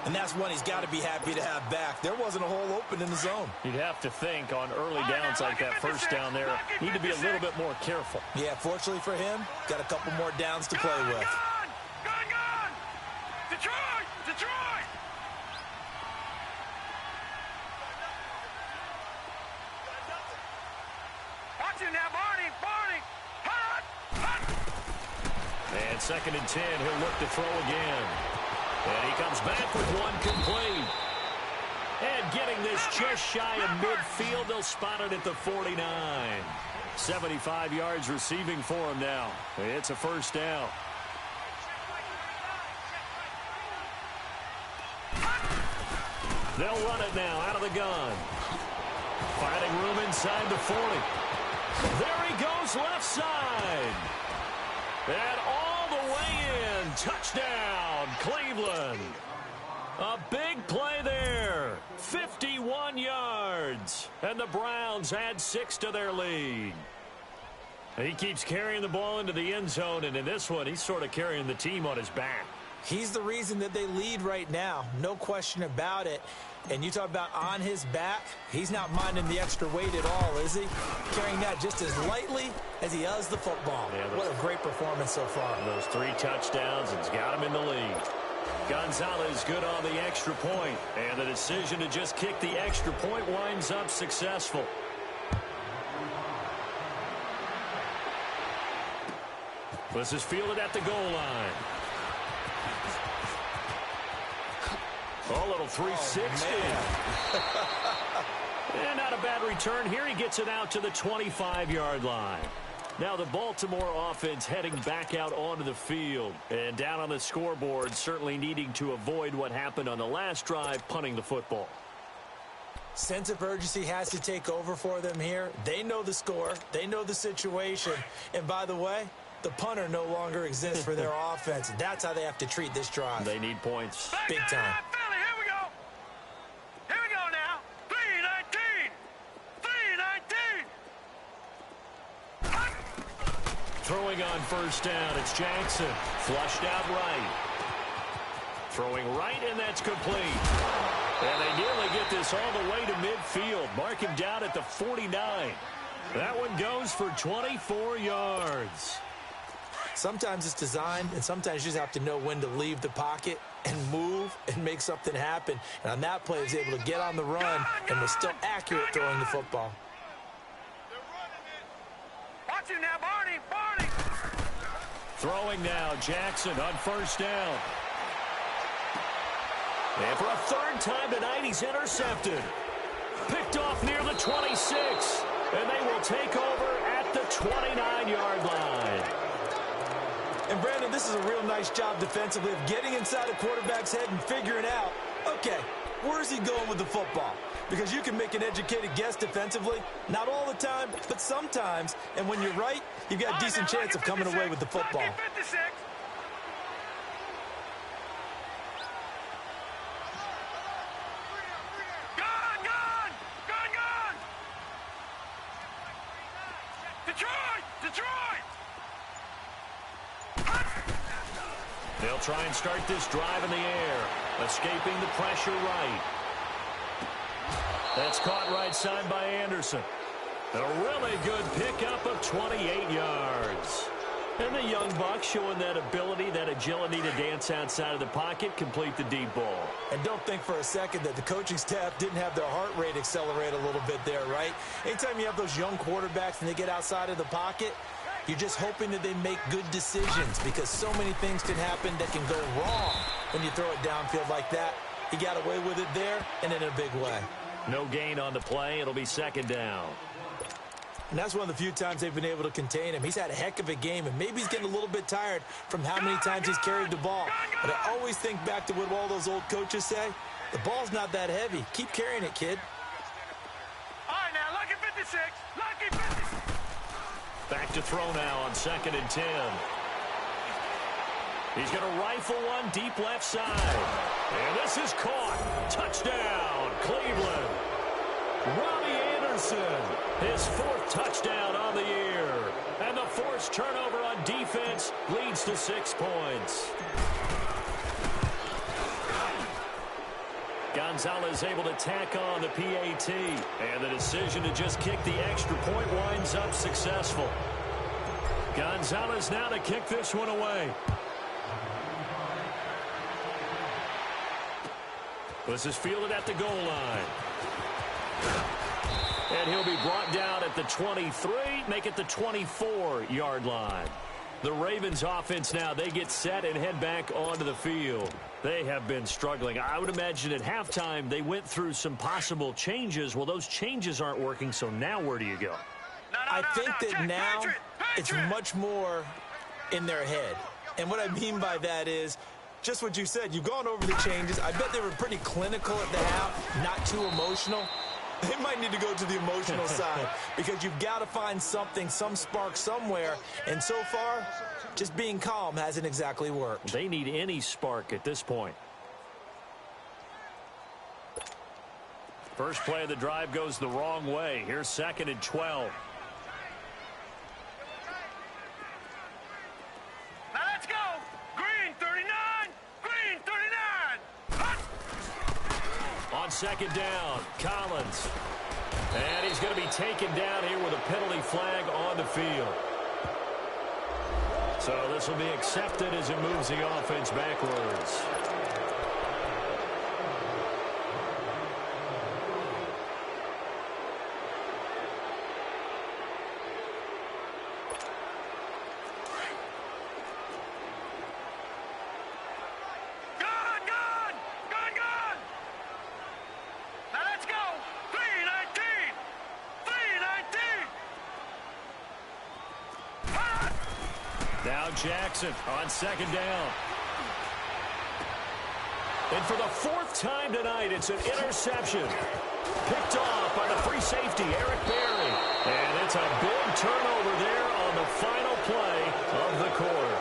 And that's one he's got to be happy to have back. There wasn't a hole open in the zone. You'd have to think on early downs like that 1st down there, need to be a little bit more careful. Yeah, fortunately for him, got a couple more downs to play with. Gone! Detroit! Watch him now, Barney! Hot! And 2nd and 10, he'll look to throw again. And he comes back with one complete. And getting this just shy of midfield, they'll spot it at the 49. 75 yards receiving for him now. It's a 1st down. They'll run it now out of the gun. Finding room inside the 40. There he goes left side. And all the way in. Touchdown, Cleveland. A big play there. 51 yards. And the Browns add 6 to their lead. He keeps carrying the ball into the end zone, and in this one, he's sort of carrying the team on his back. He's the reason that they lead right now. No question about it. And you talk about on his back, he's not minding the extra weight at all, is he? Carrying that just as lightly as he does the football. Yeah, what a great performance so far. Those 3 touchdowns, it's got him in the lead. Gonzalez good on the extra point, and the decision to just kick the extra point winds up successful. This is fielded at the goal line. A little 360. And not a bad return here. He gets it out to the 25-yard line. Now the Baltimore offense heading back out onto the field. And down on the scoreboard, certainly needing to avoid what happened on the last drive, punting the football. Sense of urgency has to take over for them here. They know the score. They know the situation. And by the way, the punter no longer exists for their offense. That's how they have to treat this drive. They need points. Big time. Here we go now. 3-19. Throwing on 1st down, it's Jackson. Flushed out right. Throwing right, and that's complete. And they nearly get this all the way to midfield. Mark him down at the 49. That one goes for 24 yards. Sometimes it's designed, and sometimes you just have to know when to leave the pocket and move and make something happen. And on that play, he was able to get on the run and was still accurate throwing the football. Watch him now, Barney! Throwing now, Jackson on 1st down. And for a 3rd time tonight, he's intercepted. Picked off near the 26. And they will take over at the 29-yard line. And, Brandon, this is a real nice job defensively of getting inside a quarterback's head and figuring out, okay, where's he going with the football? Because you can make an educated guess defensively, not all the time, but sometimes. And when you're right, you've got a decent chance of coming away with the football. Detroit! They'll try and start this drive in the air, escaping the pressure right. That's caught right side by Anderson. A really good pickup of 28 yards. And the young buck showing that ability, that agility to dance outside of the pocket, complete the deep ball. And don't think for a second that the coaching staff didn't have their heart rate accelerate a little bit there, right? Anytime you have those young quarterbacks and they get outside of the pocket, you're just hoping that they make good decisions because so many things can happen that can go wrong when you throw it downfield like that. He got away with it there and in a big way. No gain on the play. It'll be second down. And that's one of the few times they've been able to contain him. He's had a heck of a game, and maybe he's getting a little bit tired from how many times he's carried the ball. But I always think back to what all those old coaches say. The ball's not that heavy. Keep carrying it, kid. All right, now, lucky 56. Lucky 56. Back to throw now on 2nd and 10. He's going to rifle one deep left side. And this is caught. Touchdown, Cleveland. Robbie Anderson, his 4th touchdown on the year. And the forced turnover on defense leads to 6 points. Gonzalez able to tack on the PAT. And the decision to just kick the extra point winds up successful. Gonzalez now to kick this one away. This is fielded at the goal line. And he'll be brought down at the 23, make it the 24-yard line. The Ravens offense now, they get set and head back onto the field. They have been struggling. I would imagine at halftime they went through some possible changes. Well, those changes aren't working, so now where do you go? I think that now it's much more in their head. And what I mean by that is just what you said. You've gone over the changes. I bet they were pretty clinical at the half, not too emotional. They might need to go to the emotional side because you've got to find something, some spark somewhere. And so far, just being calm hasn't exactly worked. They need any spark at this point. First play of the drive goes the wrong way. Here's 2nd and 12. Now let's go. Green 39. Green 39. On 2nd down, Collins. And he's going to be taken down here with a penalty flag on the field. So this will be accepted as it moves the offense backwards. Now Jackson on 2nd down. And for the 4th time tonight, it's an interception. Picked off by the free safety, Eric Berry. And it's a big turnover there on the final play of the quarter.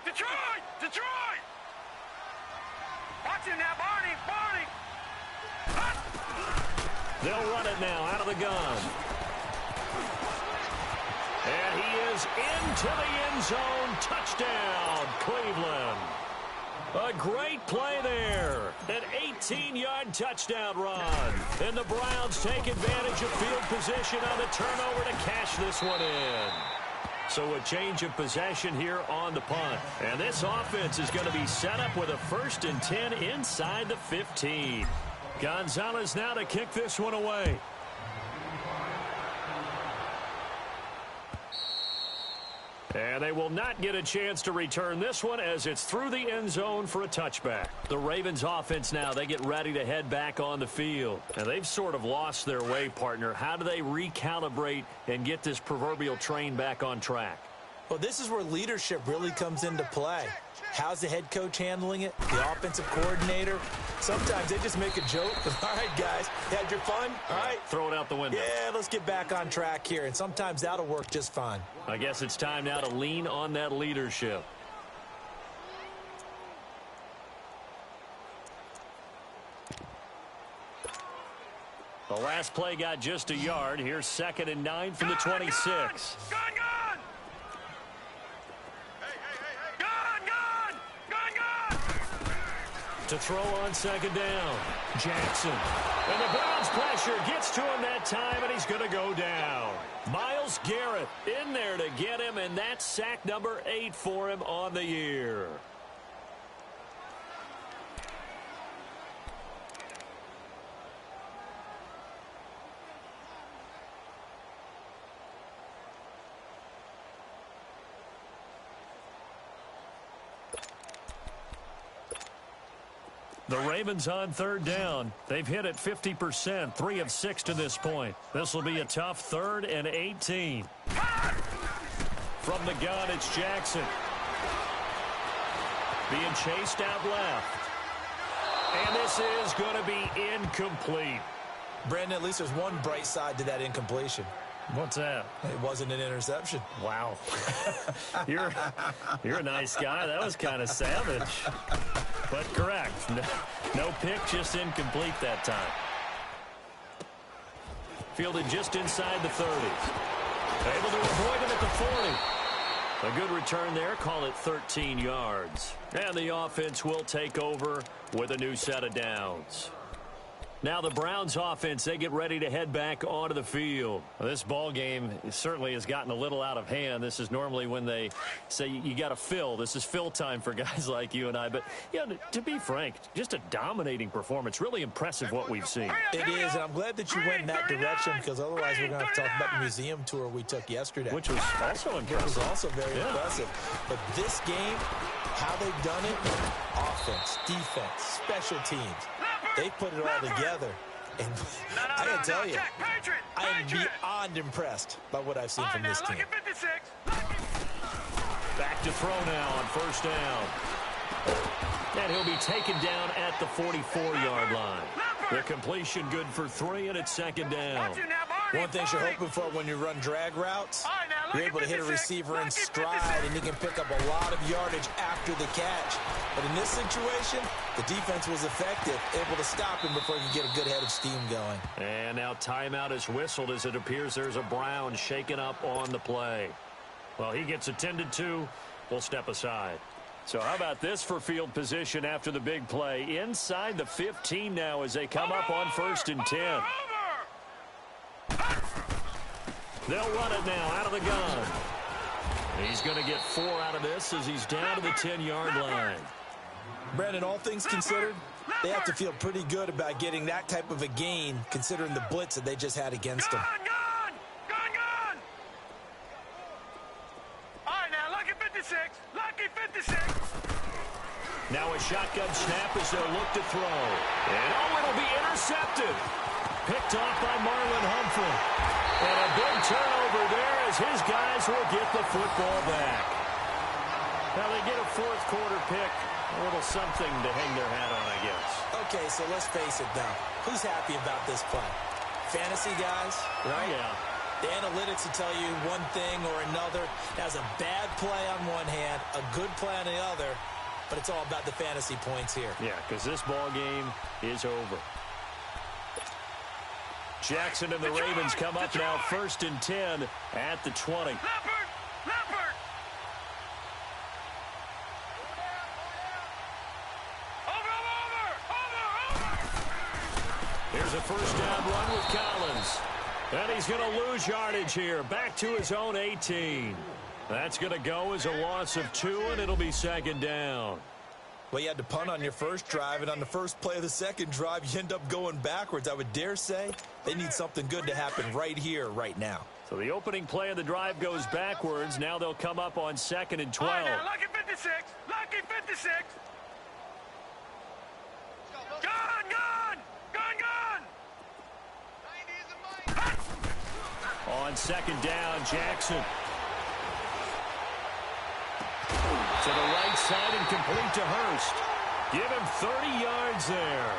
Detroit! Detroit! Watch him now, Barney! Barney! They'll run it now out of the gun. And he is into the end zone. Touchdown, Cleveland. A great play there. An 18-yard touchdown run. And the Browns take advantage of field position on the turnover to cash this one in. So a change of possession here on the punt. And this offense is going to be set up with a 1st and 10 inside the 15. Gonzalez now to kick this one away. And they will not get a chance to return this one as it's through the end zone for a touchback. The Ravens offense now, they get ready to head back on the field. And they've sort of lost their way, partner. How do they recalibrate and get this proverbial train back on track? Well, this is where leadership really comes into play. How's the head coach handling it? The offensive coordinator? Sometimes they just make a joke. All right, guys, you had your fun? All right. Throw it out the window. Yeah, let's get back on track here, and sometimes that'll work just fine. I guess it's time now to lean on that leadership. The last play got just a yard. Here's 2nd and 9 from the 26. Gone! To throw on 2nd down. Jackson. And the Browns pressure gets to him that time, and he's going to go down. Myles Garrett in there to get him, and that's sack number 8 for him on the year. The Ravens on 3rd down. They've hit it 50%, 3 of 6 to this point. This will be a tough 3rd and 18. From the gun, it's Jackson. Being chased out left. And this is going to be incomplete. Brandon, at least there's one bright side to that incompletion. What's that? It wasn't an interception. Wow. You're a nice guy. That was kind of savage. But correct. No pick, just incomplete that time. Fielded just inside the 30s. Able to avoid him at the 40. A good return there. Call it 13 yards. And the offense will take over with a new set of downs. Now the Browns offense, they get ready to head back onto the field. This ball game certainly has gotten a little out of hand. This is normally when they say you got to fill. This is fill time for guys like you and I. But, you know, to be frank, just a dominating performance. Really impressive what we've seen. It is, and I'm glad that you went in that direction because otherwise we're going to have to talk about the museum tour we took yesterday. Which was also impressive. It was also very impressive. But this game, how they've done it, offense, defense, special teams, they put it all together. And I got to tell you, I am beyond impressed by what I've seen from this team. Back to throw now on 1st down. And he'll be taken down at the 44-yard line. The completion good for 3, and it's 2nd down. One thing you're hoping for when you run drag routes, you're able to hit a receiver in stride, and he can pick up a lot of yardage after the catch. But in this situation, the defense was effective, able to stop him before he could get a good head of steam going. And now timeout is whistled as it appears there's a Brown shaken up on the play. Well, he gets attended to. We'll step aside. So how about this for field position after the big play? Inside the 15 now as they come up on 1st and 10. They'll run it now out of the gun. He's going to get 4 out of this as he's down to the 10-yard line. Brandon, all things considered, they have to feel pretty good about getting that type of a gain considering the blitz that they just had against them. Gone! All right, now, lucky 56. Lucky 56. Now a shotgun snap as they'll look to throw. And it'll be intercepted. Picked off by Marlon Humphrey. And a big turnover there as his guys will get the football back. Now they get a 4th quarter pick. A little something to hang their hat on, I guess. Okay, so let's face it now. Who's happy about this play? Fantasy guys, right? Yeah. The analytics will tell you one thing or another. That's a bad play on one hand, a good play on the other, but it's all about the fantasy points here. Yeah, because this ball game is over. Jackson and the Ravens come up now 1st and 10 at the 20. Leopard! Over! Here's a 1st down run with Collins. And he's going to lose yardage here. Back to his own 18. That's going to go as a loss of 2, and it'll be 2nd down. Well, you had to punt on your first drive, and on the first play of the second drive, you end up going backwards. I would dare say they need something good to happen right here, right now. So the opening play of the drive goes backwards. Now they'll come up on 2nd and 12. All right, now, lucky 56. Lucky 56. Gone! On 2nd down, Jackson. To the right side and complete to Hurst. Give him 30 yards there.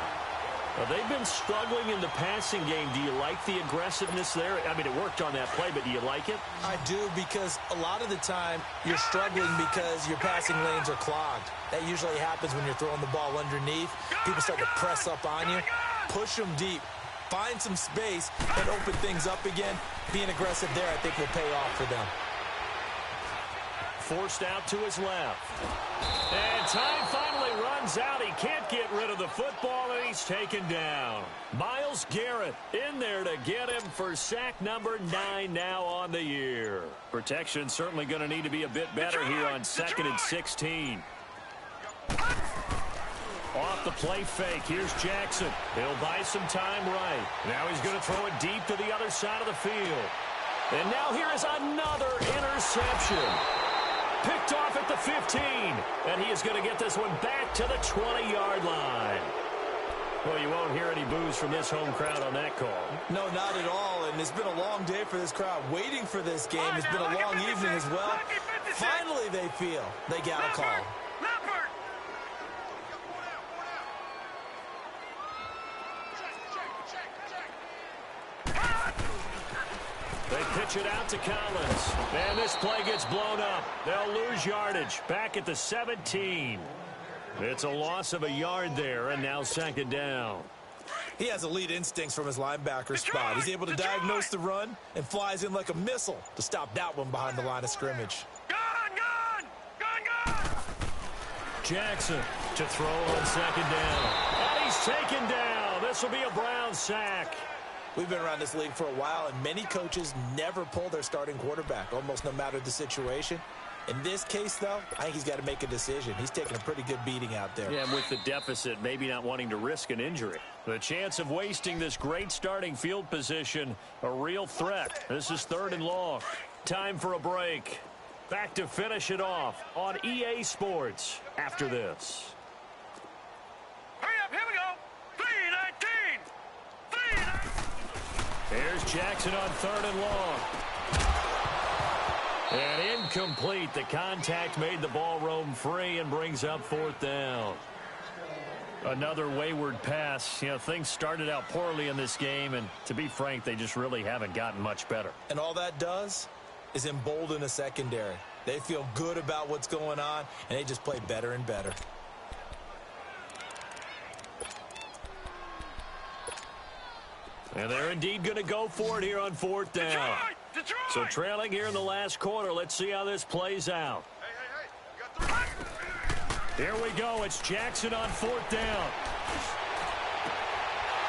Well, they've been struggling in the passing game. Do you like the aggressiveness there? I mean, it worked on that play, but do you like it? I do, because a lot of the time you're struggling because your passing lanes are clogged. That usually happens when you're throwing the ball underneath. People start to press up on you. Push them deep. Find some space and open things up again. Being aggressive there, I think, will pay off for them. Forced out to his left. And time finally runs out. He can't get rid of the football, and he's taken down. Myles Garrett in there to get him for sack number 9 now on the year. Protection certainly going to need to be a bit better here on 2nd and 16. Off the play fake. Here's Jackson. He'll buy some time right. Now he's going to throw it deep to the other side of the field. And now here is another interception. Picked off at the 15. And he is going to get this one back to the 20-yard line. Well, you won't hear any boos from this home crowd on that call. No, not at all. And it's been a long day for this crowd. Waiting for this game. It's been a long evening as well. Finally, they feel they got a call. They pitch it out to Collins. And this play gets blown up. They'll lose yardage. Back at the 17. It's a loss of a yard there, and now 2nd down. He has elite instincts from his linebacker spot. He's able to diagnose the run and flies in like a missile to stop that one behind the line of scrimmage. Jackson to throw on 2nd down. And he's taken down. This will be a Brown sack. We've been around this league for a while, and many coaches never pull their starting quarterback, almost no matter the situation. In this case, though, I think he's got to make a decision. He's taking a pretty good beating out there. Yeah, and with the deficit, maybe not wanting to risk an injury. The chance of wasting this great starting field position, a real threat. This is 3rd and long. Time for a break. Back to finish it off on EA Sports after this. Hurry up, here we go. 3-19. Here's Jackson on 3rd and long. And incomplete. The contact made the ball roam free and brings up 4th down. Another wayward pass. You know, things started out poorly in this game, and to be frank, they just really haven't gotten much better. And all that does is embolden a secondary. They feel good about what's going on, and they just play better and better. And they're indeed going to go for it here on 4th down. So trailing here in the last quarter. Let's see how this plays out. Here we go. It's Jackson on 4th down.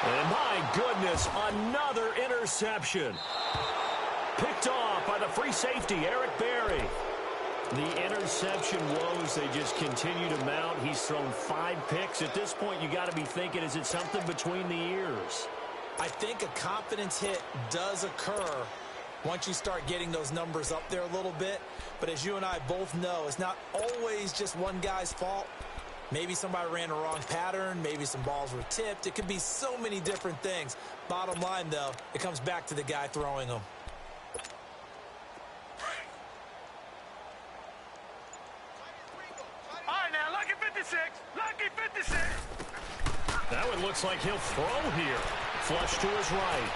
And my goodness, another interception. Picked off by the free safety, Eric Berry. The interception woes, they just continue to mount. He's thrown 5 picks. At this point, you got to be thinking, is it something between the ears? I think a confidence hit does occur once you start getting those numbers up there a little bit. But as you and I both know, it's not always just one guy's fault. Maybe somebody ran a wrong pattern. Maybe some balls were tipped. It could be so many different things. Bottom line, though, it comes back to the guy throwing them. All right, now, lucky 56. Lucky 56. That one looks like he'll throw here. Flush to his right.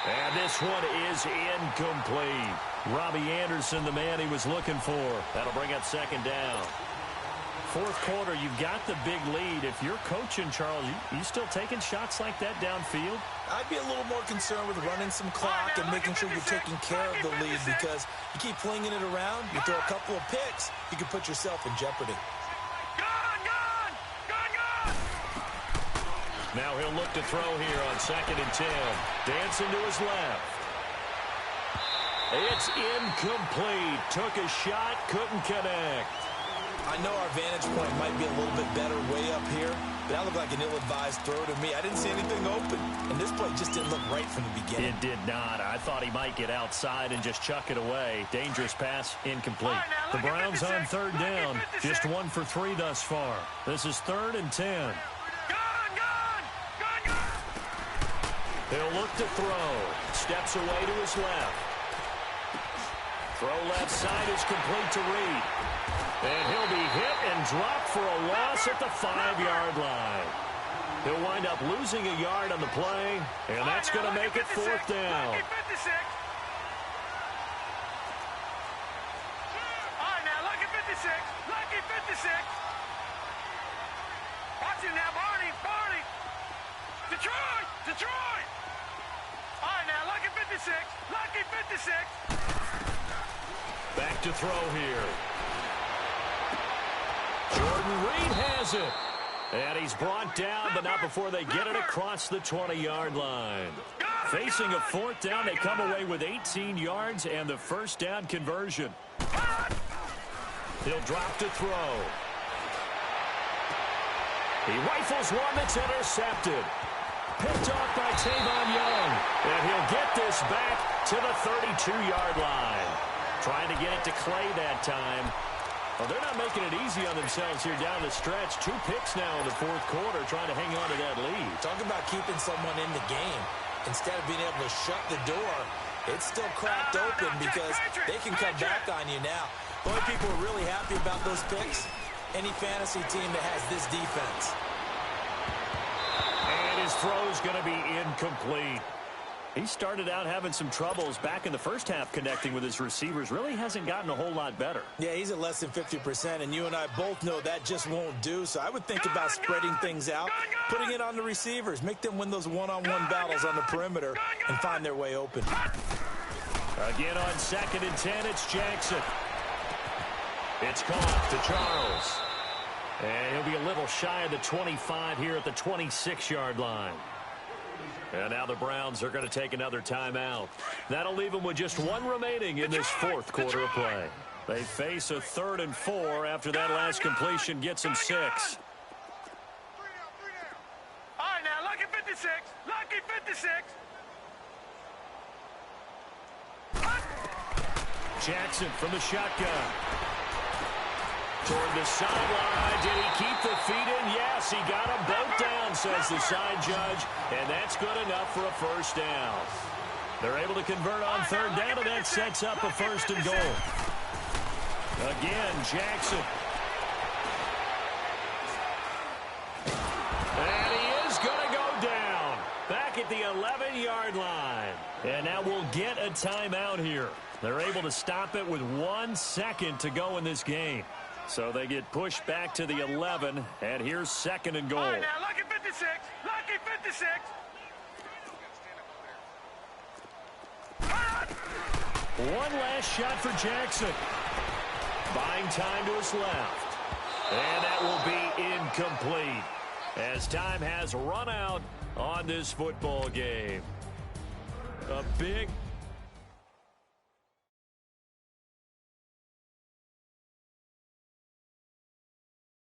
And this one is incomplete. Robbie Anderson, the man he was looking for. That'll bring up 2nd down. 4th quarter, you've got the big lead. If you're coaching, Charles, you still taking shots like that downfield? I'd be a little more concerned with running some clock and making sure you're taking care of the lead, because you keep flinging it around, you throw a couple of picks, you can put yourself in jeopardy. Now he'll look to throw here on 2nd and 10. Dancing to his left. It's incomplete. Took a shot, couldn't connect. I know our vantage point might be a little bit better way up here, but that looked like an ill-advised throw to me. I didn't see anything open, and this play just didn't look right from the beginning. It did not. I thought he might get outside and just chuck it away. Dangerous pass, incomplete. The Browns on 3rd down, just 1 for 3 thus far. This is 3rd and 10. He'll look to throw. Steps away to his left. Throw left side is complete to Reed. And he'll be hit and dropped for a loss at the 5-yard line. He'll wind up losing a yard on the play, and that's going to make it 4th down. Lucky 56. All right, now, lucky 56. Lucky 56. Watch it now, Barney. Detroit. All right, now, lucky 56. Lucky 56. Back to throw here. Jordan Reed has it. And he's brought down, but not before they get it across the 20-yard line. Facing a 4th down, they come away with 18 yards and the 1st down conversion. He'll drop to throw. He rifles one that's intercepted. Picked off by Tavon Young. And he'll get this back to the 32-yard line. Trying to get it to Clay that time. Well, they're not making it easy on themselves here down the stretch. 2 picks now in the 4th quarter, trying to hang on to that lead. Talk about keeping someone in the game. Instead of being able to shut the door, it's still cracked open because they can come back on you now. The only people who are really happy about those picks, any fantasy team that has this defense. And his throw's going to be incomplete. He started out having some troubles back in the first half connecting with his receivers. Really hasn't gotten a whole lot better. Yeah, he's at less than 50%, and you and I both know that just won't do. So I would think about spreading things out, putting it on the receivers, make them win those one-on-one battles on the perimeter and find their way open. Again on 2nd and 10, it's Jackson. It's caught to Charles. And he'll be a little shy of the 25 here at the 26-yard line. And now the Browns are going to take another timeout. That'll leave them with just 1 remaining in this 4th quarter of play. They face a 3rd and 4 after that last completion gets them 6. All right, now, lucky 56. Lucky 56. Jackson from the shotgun. Toward the sideline. Did he keep the feet in? Yes, he got them both down, says the side judge. And that's good enough for a 1st down. They're able to convert on 3rd down, and that sets up a 1st and goal. Again, Jackson. And he is going to go down. Back at the 11-yard line. And now we'll get a timeout here. They're able to stop it with 1 second to go in this game. So they get pushed back to the 11, and here's 2nd and goal. All right, now, lucky 56. Lucky 56. One last shot for Jackson. Buying time to his left. And that will be incomplete as time has run out on this football game. A big